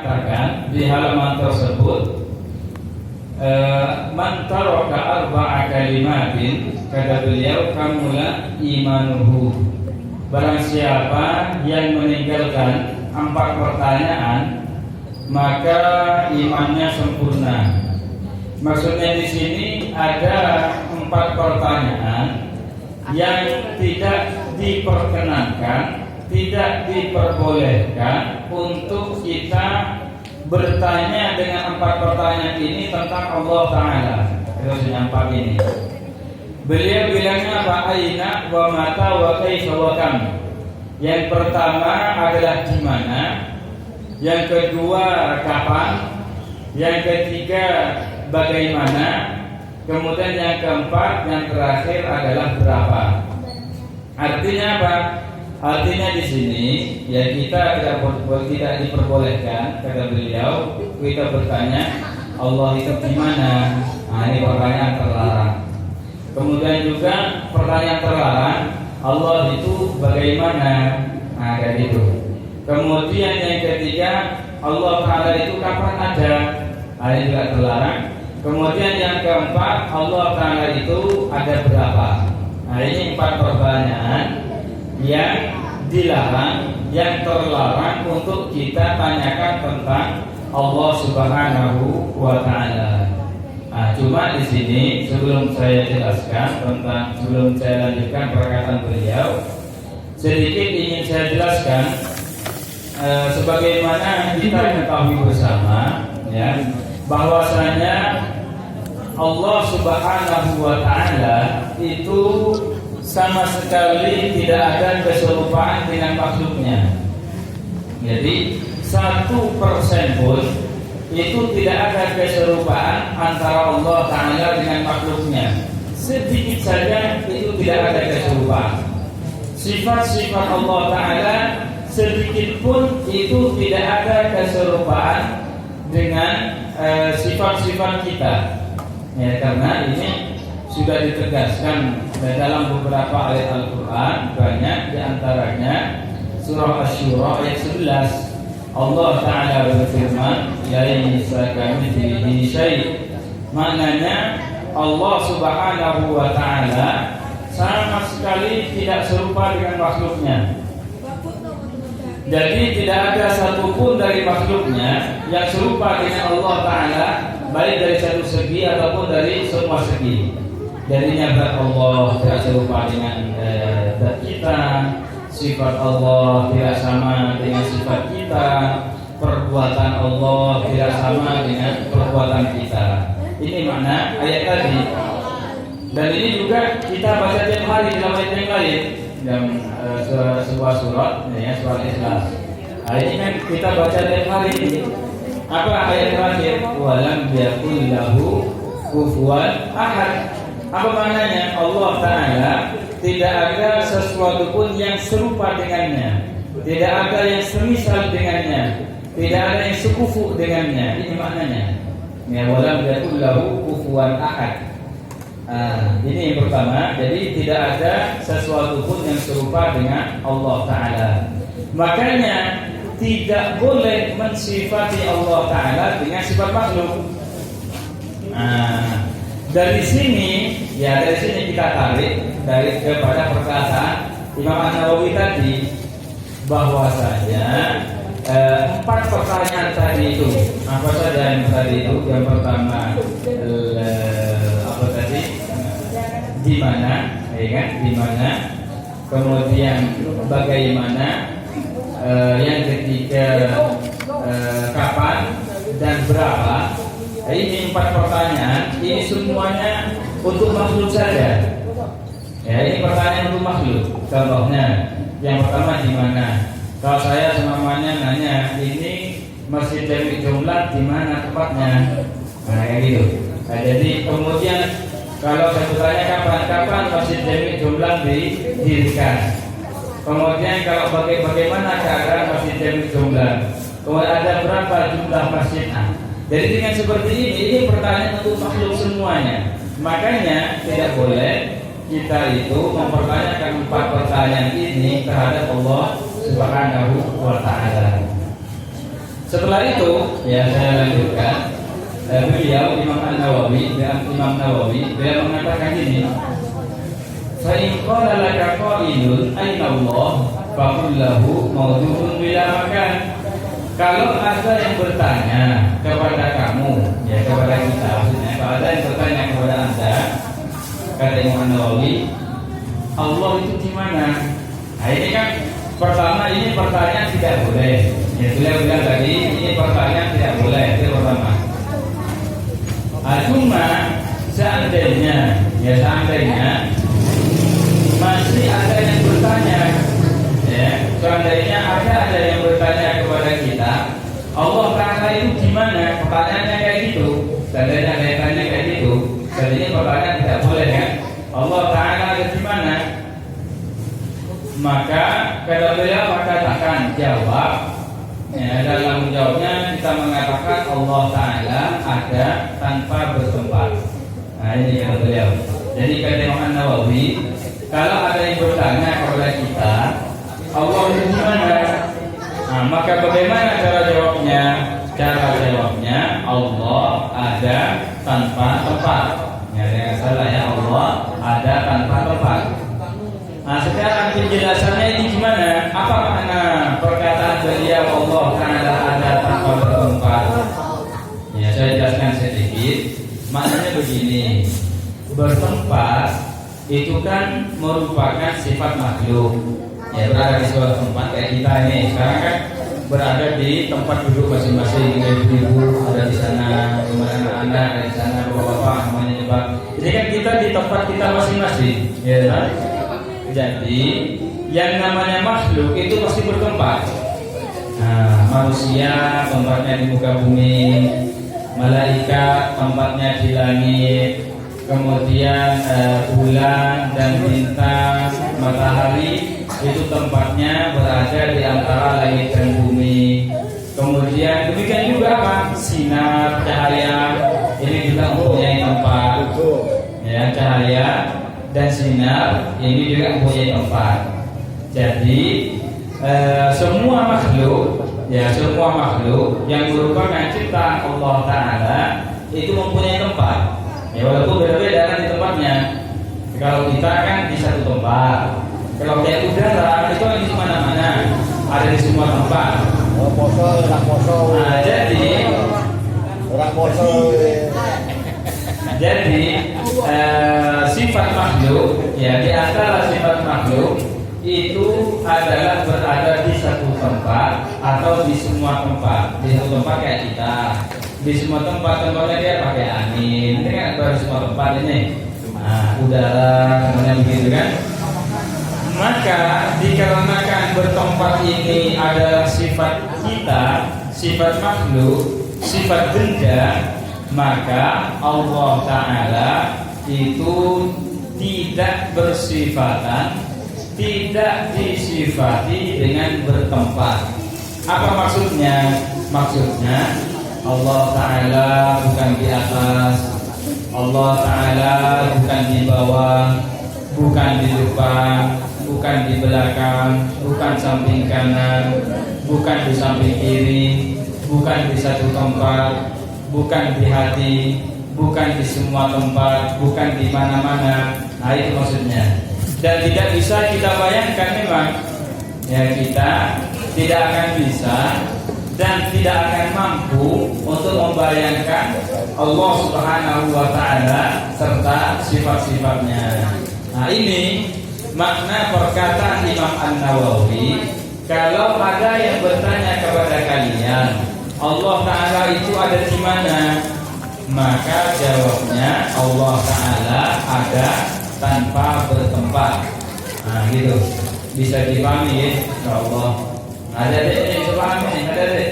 mengatakan di halaman tersebut, man taraka arba'a kalimatin, kata beliau, kamula imanuhu. Barang siapa yang meninggalkan 4 pertanyaan, maka imannya sempurna. Maksudnya di sini ada 4 pertanyaan yang tidak diperkenankan, tidak diperbolehkan untuk kita bertanya dengan 4 pertanyaan ini tentang Allah Ta'ala. Itu 4 ini. Beliau bilangnya apa? Aina wa mata wa kaifa wa kam. Yang pertama adalah di mana, yang kedua kapan, yang ketiga bagaimana, kemudian yang keempat, yang terakhir adalah berapa. Artinya apa? Artinya di sini ya kita tidak diperbolehkan, kata beliau, kita bertanya Allah itu di mana. Nah, ini pertanyaan terlarang. Kemudian juga pertanyaan terlarang, Allah itu bagaimana. Nah, kayak gitu. Kemudian yang ketiga, Allah Ta'ala itu kapan ada. Nah, ini juga terlarang. Kemudian yang keempat, Allah Ta'ala itu ada berapa. Nah, ini 4 pertanyaan yang dilarang, yang terlarang untuk kita tanyakan tentang Allah Subhanahu wa Ta'ala. Nah, cuma di sini sebelum saya jelaskan sebelum saya lanjutkan perkataan beliau, sedikit ingin saya jelaskan sebagaimana kita ketahui bersama, ya, bahwasanya Allah Subhanahu wa Ta'ala itu sama sekali tidak ada keserupaan dengan makhluknya. Jadi 1% pun itu tidak ada keserupaan antara Allah Ta'ala dengan makhluknya. Sedikit saja itu tidak ada keserupaan. Sifat-sifat Allah Ta'ala sedikit pun itu tidak ada keserupaan dengan sifat-sifat kita. Ya, karena ini sudah ditegaskan dalam beberapa ayat Al-Quran, banyak diantaranya surah Asy-Syura ayat 11. Allah Ta'ala berfirman, laisa kamitslihi syai'. Maknanya Allah Subhanahu wa Ta'ala sama sekali tidak serupa dengan makhluknya. Jadi tidak ada satupun dari makhluknya yang serupa dengan Allah Ta'ala, baik dari satu segi ataupun dari semua segi. Jadinya zat Allah tidak serupa dengan zat kita, sifat Allah tidak sama dengan sifat kita, perbuatan Allah tidak sama dengan perbuatan kita. Ini makna ayat tadi. Dan ini juga kita baca tiap hari dalam ayat yang lain, dalam sebuah surat, ya, surat Ikhlas. Ini kan kita baca tiap hari. Apa ayat terakhir? Walam yakul lahu kufuwan ahad. Apa maknanya? Allah Ta'ala tidak ada sesuatu pun yang serupa dengannya, tidak ada yang semisal dengannya, tidak ada yang sekufu dengannya. Ini maknanya. Ya, walam yakul lahu kufuwan ahad. Ini yang pertama. Jadi tidak ada sesuatu pun yang serupa dengan Allah Ta'ala. Makanya tidak boleh mensifati Allah Ta'ala dengan sifat makhluk. Dari sini kita tarik kepada perkataan Imam An-Nawawi tadi, bahwasanya 4 pertanyaan tadi itu apa saja yang tadi itu? Yang pertama apa tadi? Di mana? Ya kan? Di mana? Kemudian bagaimana? Yang ketiga kapan dan berapa? Ini 4 pertanyaan. Ini semuanya untuk makhluk saja. Ya, ini pertanyaan untuk makhluk. Contohnya, yang pertama di mana? Kalau saya semuanya nanya, ini Masjid Jami' Jumlah di mana tempatnya? Nah, kayak gitu. Nah, jadi kemudian kalau saya bertanya kapan Masjid Jami' Jumlah didirikan? Kemudian kalau bagaimana keadaan Masjid Jami' Jumlah? Kemudian ada berapa jumlah masjidnya? Jadi dengan seperti ini pertanyaan untuk makhluk semuanya. Makanya tidak boleh kita itu mempertanyakan 4 pertanyaan ini terhadap Allah Subhanahu wa Ta'ala. Setelah itu, ya saya lanjutkan. Beliau Imam Nawawi beliau mengatakan ini. Fa in qala laka qailun aina Allah faqul lahu mawdu'un bila makan. Kalau ada yang bertanya kepada kamu, ya kepada kita, maksudnya kalau ada yang bertanya kepada Anda, kata Imam Nawawi, Allah itu di mana? Nah ini kan pertama, ini pertanyaan tidak boleh. Ya beliau bilang tadi, ini pertanyaan tidak boleh, itu pertama. Cuma seandainya masih ada yang bertanya, ya, seandainya ada yang bertanya kepada kita, Allah Ta'ala itu di mana? Pertanyaannya kayak gitu. Seandainya ada yang tanya kayak gitu, jadi ini pertanyaan tidak boleh kan? Allah Ta'ala ada di mana? Maka kata beliau katakan jawab. Ya, dalam jawabnya kita mengatakan Allah Ta'ala ada tanpa bertempat. Nah ini kata beliau. Jadi kata Imam Nawawi, kalau ada yang bertanya kepada kita, Allah itu di mana? Nah, maka bagaimana cara jawabnya? Cara jawabnya Allah ada tanpa tempat. Ya, jangan salah ya, Allah ada tanpa tempat. Nah, sekarang penjelasannya ini gimana? Apa makna perkataan beliau Allah Ta'ala ada tanpa bertempat? Ya, saya jelaskan sedikit. Maknanya begini, bertempat itu kan merupakan sifat makhluk. Ya, berada di suatu tempat kayak kita ini. Sekarang kan berada di tempat duduk masing-masing. Ibu ada di sana, dimana Anda ada di sana, bapak-bapak semuanya coba. Jadi kan kita di tempat kita masing-masing. Ya kan? Jadi yang namanya makhluk itu pasti bertempat. Nah, manusia tempatnya di muka bumi, malaikat tempatnya di langit, kemudian bulan dan bintang, matahari itu tempatnya berada di antara langit dan bumi. Kemudian demikian juga apa? Sinar, cahaya ini juga mempunyai tempat. Ya, cahaya dan sinar ini juga mempunyai tempat. Jadi semua makhluk yang merupakan ciptaan Allah Ta'ala itu mempunyai tempat. Ya, walaupun berbeda kan di tempatnya. Kalau kita kan di satu tempat. Kalau kayak udara itu kan di mana-mana, ada di semua tempat. Nah, jadi sifat makhluk, ya, di antara sifat makhluk itu adalah berada di satu tempat atau di semua tempat. Di satu tempat kayak kita, di semua tempatnya dia pakai angin. Ini kan baru semua tempat ini. Nah, udara semuanya begitu kan. Maka dikarenakan bertempat ini adalah sifat kita, sifat makhluk, sifat benda, maka Allah Ta'ala itu tidak bersifatan, tidak disifati dengan bertempat. Apa maksudnya? Maksudnya Allah Ta'ala bukan di atas, Allah Ta'ala bukan di bawah, bukan di depan, bukan di belakang, bukan samping kanan, bukan di samping kiri, bukan di satu tempat, bukan di hati, bukan di semua tempat, bukan di mana-mana. Nah itu maksudnya. Dan tidak bisa kita bayangkan memang, ya, kita tidak akan bisa dan tidak akan mampu untuk membayangkan Allah Subhanahu wa Ta'ala serta sifat-sifatnya. Nah ini makna perkataan Imam An-Nawawi. Kalau ada yang bertanya kepada kalian, Allah Ta'ala itu ada di mana? Maka jawabnya Allah Ta'ala ada tanpa bertempat. Nah gitu, bisa dipahami ya, insyaallah. Ada deh, ada deh.